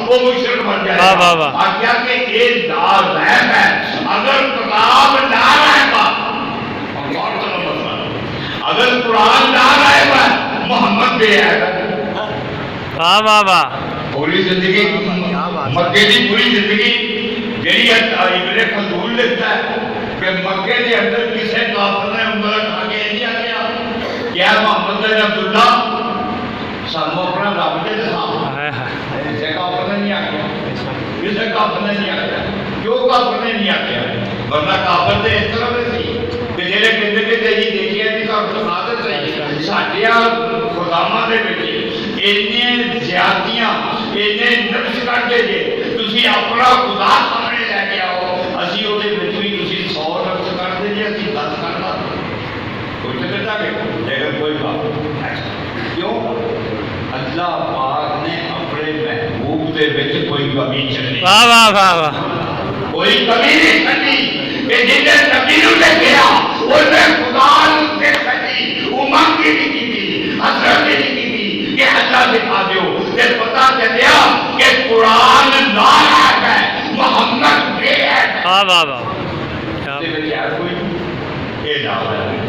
وہ مشرک بن جائے واہ واہ گا. واہ. آخیا کہ یہ لازم ہے اگر کتاب نہ رہے گا اگر قرآن نہ رہے گا محمد بے ہے واہ واہ واہ. پوری زندگی مکے کی پوری زندگی جی ابن خلدون لکھتا ہے کہ مکے کے اندر کسی کافر نے انگل اٹھا کے نہیں آیا کیا محمد بن عبداللہ سانو اپنا رب دے دکھا. کسی کافر نے نہیں آیا کسی کافر نے نہیں آیا. کیوں کافر نے نہیں آیا؟ ورنہ کافر تو اس طرح سے سی کہ جہے کہتے کہ جی دیکھیے کہ عادت ہے سڈیا خداواں دے وچ اینے زیادتیاں اینے نقش کرتے جے تسی اپنا خدا سامنے لے کے آؤ اسی وہ بھی تسی 100 نقش کرتے جے اسی 10 کرنا کوئی تو کرتا کہ لیکن کوئی بات کیوں اللہ پاک نے اپنے محبوب دے وچ کوئی کمی چلی واہ واہ واہ واہ. کوئی کمی نہیں چلی کہ جنہیں نبی نو لکھیا اس نے خدا نو تے سچی امنگ کی نہیں کی حضرت کی نہیں کی کہ اللہ دکھا دیو تے پتہ چلیا کہ قرآن نائب ہے محمد بے ہے. واہ واہ واہ. کوئی یہ نہ